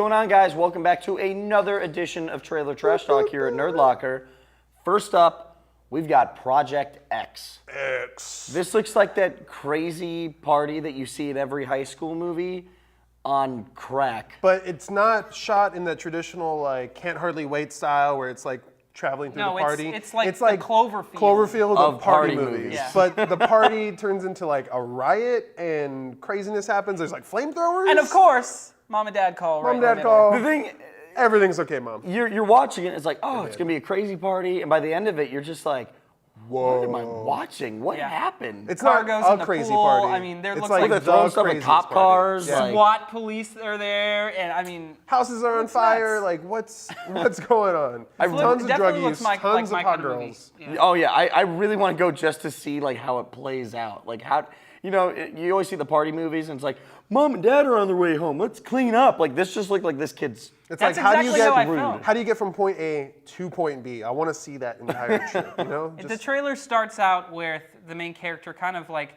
going on, guys? Welcome back to another edition of Trailer Trash Talk here at Nerd Locker. First up, we've got Project X. This looks like that crazy party that you see in every high school movie on crack. But it's not shot in the traditional, like, Can't Hardly Wait style where it's like traveling through the party. It's like the Cloverfield of party movies. Yeah. But the party turns into like a riot and craziness happens. There's like flamethrowers. And of course, Mom and Dad call. Mom and Dad call. The thing, everything's okay, Mom. you're watching it, it's like, oh, it's gonna be a crazy party, and by the end of it, you're just like, whoa, what am I watching? What happened? It's Car not goes a in the crazy pool. party. I mean, there it's looks like they're throwing stuff at craziest cop party. cars. Yeah. Like, SWAT police are there, and I mean, houses are on fire. nuts. Like, what's going on? Tons of drug definitely use, looks like tons my of hot kind of movie. girls. Yeah. oh yeah, I really want to go just to see like how it plays out. Like how, you know, you always see the party movies, and it's like, Mom and Dad are on their way home. Let's clean up. Like this just looked like this kid's. It's That's like how exactly do you how I get felt. how do you get from point A to point B? I want to see that entire trip. You know, The trailer starts out with the main character kind of like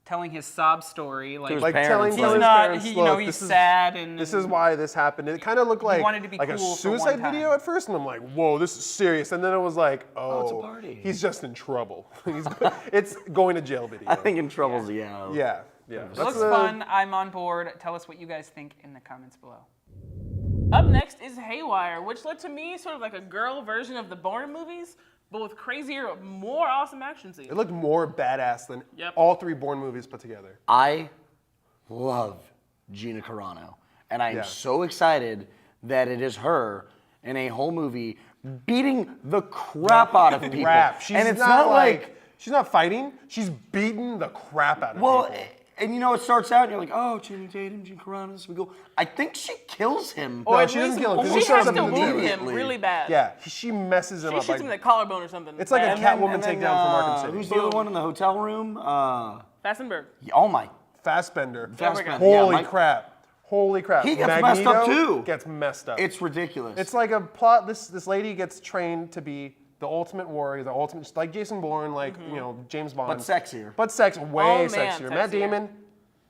telling his sob story, his like parents. he's He's not, parents, he, you look, know, he's sad, and this is why this happened. It kind of looked like wanted to be a cool for one suicide time. video at first, and I'm like, whoa, this is serious. And then it was like, oh, it's a party. He's just in trouble. It's going to jail video. I think in trouble's yeah. It looks fun. I'm on board. Tell us what you guys think in the comments below. Up next is Haywire, which looked to me sort of like a girl version of the Bourne movies, but with crazier, more awesome action scenes. It looked more badass than Yep. all three Bourne movies put together. I love Gina Carano, and I'm so excited that it is her in a whole movie beating the crap out of people. She's and it's not like she's not fighting. She's beating the crap out of well, people. and you know it starts out and you're like, oh, Channing Tatum, Gina Carano, this we go. I think she kills him. No, she doesn't kill him, 'cause he She shows has up to in the wound trailer. him really bad. Yeah, she messes him She up. shoots Like, him in the collarbone or something. it's like bad. a Catwoman takedown from Arkham City. Who's the other one in the hotel room? Fassbender. Oh my. Fassbender. Fassbender. Holy crap. Holy crap. He gets Magneto messed up too. Gets messed up. It's ridiculous. It's like a plot. This lady gets trained to be the ultimate warrior, the ultimate, just like Jason Bourne, like you know James Bond. But sexier. But way Oh, man, sexier. Matt sexier. Damon,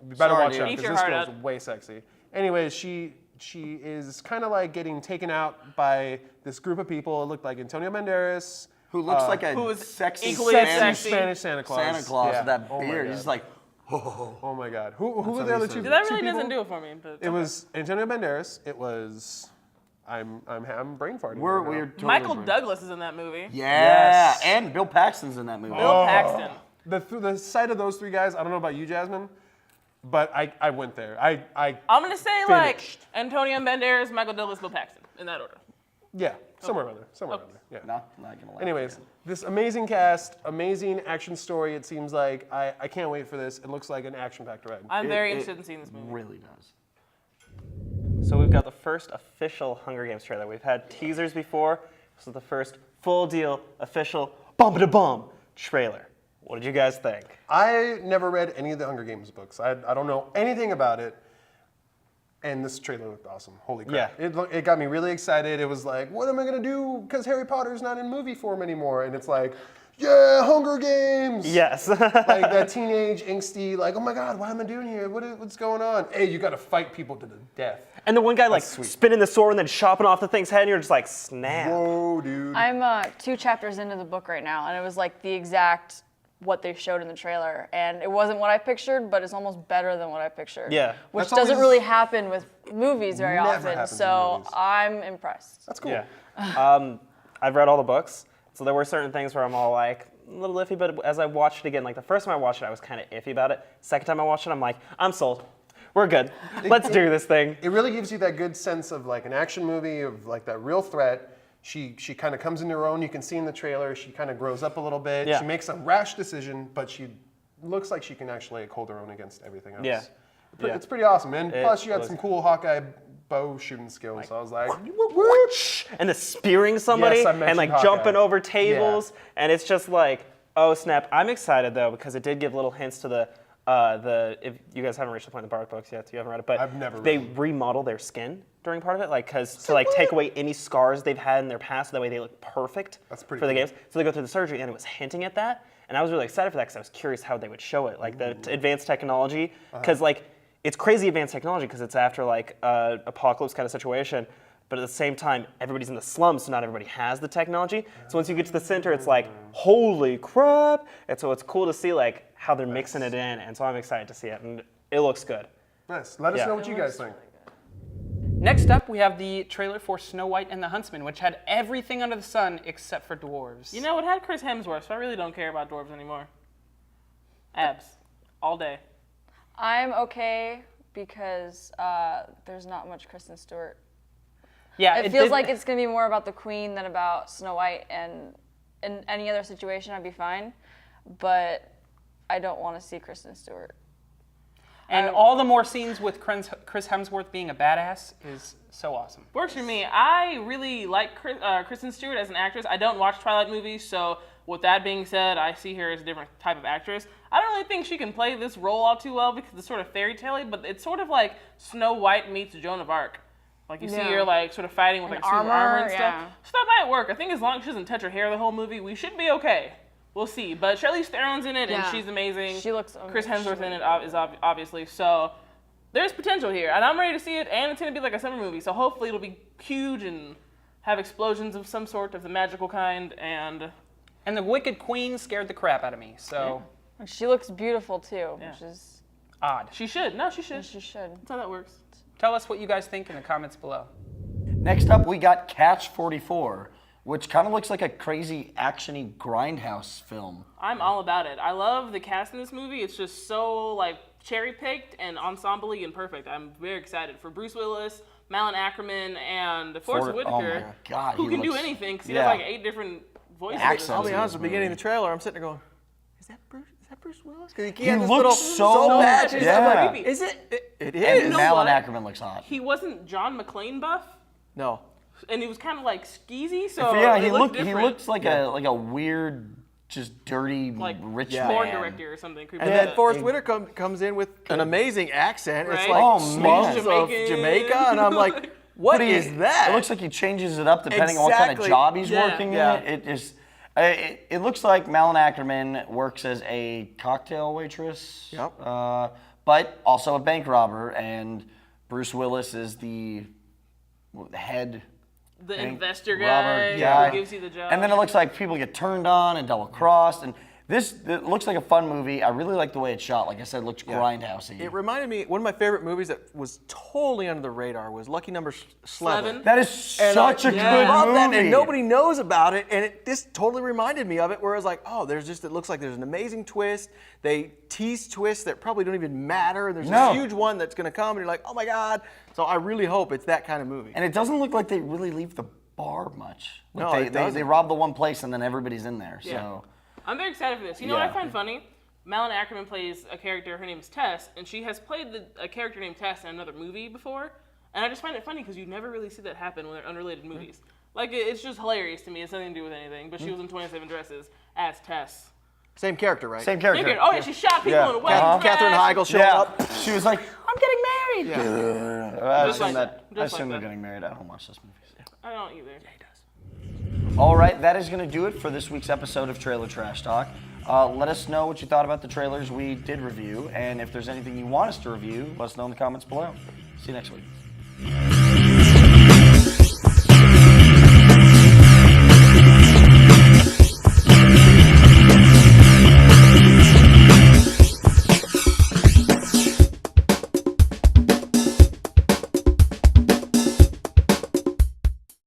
you better Sorry, watch dude. out Eat because your this heart girl's out. way sexy. Anyways, she is kind of like getting taken out by this group of people. It looked like Antonio Banderas, who looks like a who is sexy equally Spanish, Spanish Santa Claus. Santa Claus Yeah. with that Oh my beard. God. He's like, oh. Oh my God. Who were how the he other says two? it. That two really doesn't people? do it for me. But It was Antonio Banderas. It was I'm brain farting. We're right now. totally Michael brain- Douglas is in that movie. Yeah, Yes. and Bill Paxton's in that movie. Bill Paxton. The sight of those three guys. I don't know about you, Jasmine, but I went there. I I'm gonna say like Finished. Antonio Banderas, Michael Douglas, Bill Paxton in that order. yeah, somewhere around there. Somewhere around there. Yeah. No, not gonna lie. Anyways, this amazing cast, amazing action story. It seems like I can't wait for this. It looks like an action-packed ride. I'm very interested in seeing this movie. Really does. So we've got the first official Hunger Games trailer. We've had teasers before. This is the first full deal, official, bomb-da-bomb trailer. What did you guys think? I never read any of the Hunger Games books. I don't know anything about it. And this trailer looked awesome. Holy crap. Yeah. It got me really excited. It was like, what am I going to do? Because Harry Potter's not in movie form anymore. And it's like, yeah, Hunger Games. Yes. Like that teenage angsty, like, oh my God, what am I doing here? What's going on? Hey, you got to fight people to the death. And the one guy like sweet. spinning the sword and then chopping off the thing's head, and you're just like, snap. Whoa, dude. I'm 2 chapters into the book right now, and it was like the exact what they showed in the trailer. And it wasn't what I pictured, but it's almost better than what I pictured. Yeah. Which That's doesn't always- really happen with movies very Never often. happens in So movies. I'm impressed. That's cool. Yeah. I've read all the books, so there were certain things where I'm all like, a little iffy, but as I watched it again, like the first time I watched it, I was kind of iffy about it. Second time I watched it, I'm like, I'm sold. We're good. Let's do this thing. It really gives you that good sense of like an action movie, of like that real threat. She kind of comes into her own. You can see in the trailer, she kind of grows up a little bit. Yeah. She makes a rash decision, but she looks like she can actually like, hold her own against everything else. Yeah. Yeah. It's pretty awesome, man. It Plus, you got was- some cool Hawkeye bow shooting skills. So I was like, And the spearing somebody Yes, I and mentioned like Hawkeye. jumping over tables, and it's just like, oh snap! I'm excited though because it did give little hints to the if you guys haven't reached the point in the Bark books yet, you haven't read it, but I've never read they them. remodel their skin during part of it, like because to like take away any scars they've had in their past, so that way they look perfect That's pretty for the cool. games. So they go through the surgery, and it was hinting at that, and I was really excited for that because I was curious how they would show it, like the advanced technology, because like it's crazy advanced technology because it's after like a apocalypse kind of situation. But at the same time, everybody's in the slums, so not everybody has the technology. So once you get to the center, it's like, holy crap! And so it's cool to see like how they're mixing it in, and so I'm excited to see it, and it looks good. Nice. Let us know what you guys think. Next up, we have the trailer for Snow White and the Huntsman, which had everything under the sun except for dwarves. You know, it had Chris Hemsworth, so I really don't care about dwarves anymore. Abs. All day. I'm okay because there's not much Kristen Stewart. Yeah, It feels like it's going to be more about the Queen than about Snow White, and in any other situation, I'd be fine. But I don't want to see Kristen Stewart. And all the more scenes with Chris Hemsworth being a badass is so awesome. Works for me. I really like Kristen Stewart as an actress. I don't watch Twilight movies, so with that being said, I see her as a different type of actress. I don't really think she can play this role all too well because it's sort of fairy tale-y, but it's sort of like Snow White meets Joan of Arc. Like you see her like sort of fighting with like super armor and stuff. Yeah. So that might work. I think as long as she doesn't touch her hair the whole movie, we should be okay. We'll see. But Charlize Theron's in it, and she's amazing. She looks Chris Hemsworth in it is obviously. So there's potential here, and I'm ready to see it. And it's gonna be like a summer movie, so hopefully it'll be huge and have explosions of some sort of the magical kind. And the Wicked Queen scared the crap out of me. So She looks beautiful too, which is odd. She should. No, she should. she should. That's how that works. Tell us what you guys think in the comments below. Next up, we got Catch 44, which kind of looks like a crazy action-y grindhouse film. I'm all about it. I love the cast in this movie. It's just so like cherry-picked and ensemble-y and perfect. I'm very excited for Bruce Willis, Malin Ackerman, and Forrest Whitaker, oh my God, who he can do looks- anything because he yeah. has like 8 different voices. Accents. I'll be in honest, this at the beginning movie. of the trailer, I'm sitting there going, is that Bruce Willis? Because He looks so soul patch. bad. I'm Yeah. like, is it? It And is. know Malin what? Ackerman looks hot. He wasn't John McClane buff, No. and he was kind of like skeezy. So Yeah, it he looked looks different. like a weird, just dirty like rich porn man. director or something. Creepy And like then that. Forrest Whitaker comes in with an amazing accent. It's Right. like Oh, slums man. of Jamaican. Jamaica, and I'm like, what is that? It looks like he changes it up depending on what kind of Exactly. job he's Yeah. working Yeah. in. It is. It looks like Malin Ackerman works as a cocktail waitress. Yep. But also a bank robber, and Bruce Willis is the head. the bank investor robber guy who gives you the job. And then it looks like people get turned on and double crossed, and it looks like a fun movie. I really like the way it's shot. Like I said, it looks grindhousey. It reminded me, one of my favorite movies that was totally under the radar was Lucky Number 11. That is such a good love that, movie. and nobody knows about it, and this totally reminded me of it, where it's like, oh, it looks like there's an amazing twist. They tease twists that probably don't even matter, and there's No. a huge one that's gonna come, and you're like, oh my God. So I really hope it's that kind of movie. And it doesn't look like they really leave the bar much. Like No, it doesn't. they rob the one place and then everybody's in there. Yeah. So I'm very excited for this. You know what Yeah. I find funny? Malin Ackerman plays a character, her name is Tess, and she has played a character named Tess in another movie before. And I just find it funny because you never really see that happen when they're unrelated movies. Like, it's just hilarious to me. It's nothing to do with anything. But she was in 27 Dresses as Tess. Same character, right? same character. Oh, yeah, she shot people Yeah. in a wedding dress. Catherine Heigl showed Yeah. up. She was like, I'm getting married. I Just assume, like that. I Just assume like they're that. getting married. I don't watch this movie. I don't either. All right, that is going to do it for this week's episode of Trailer Trash Talk. Let us know what you thought about the trailers we did review, and if there's anything you want us to review, let us know in the comments below. See you next week.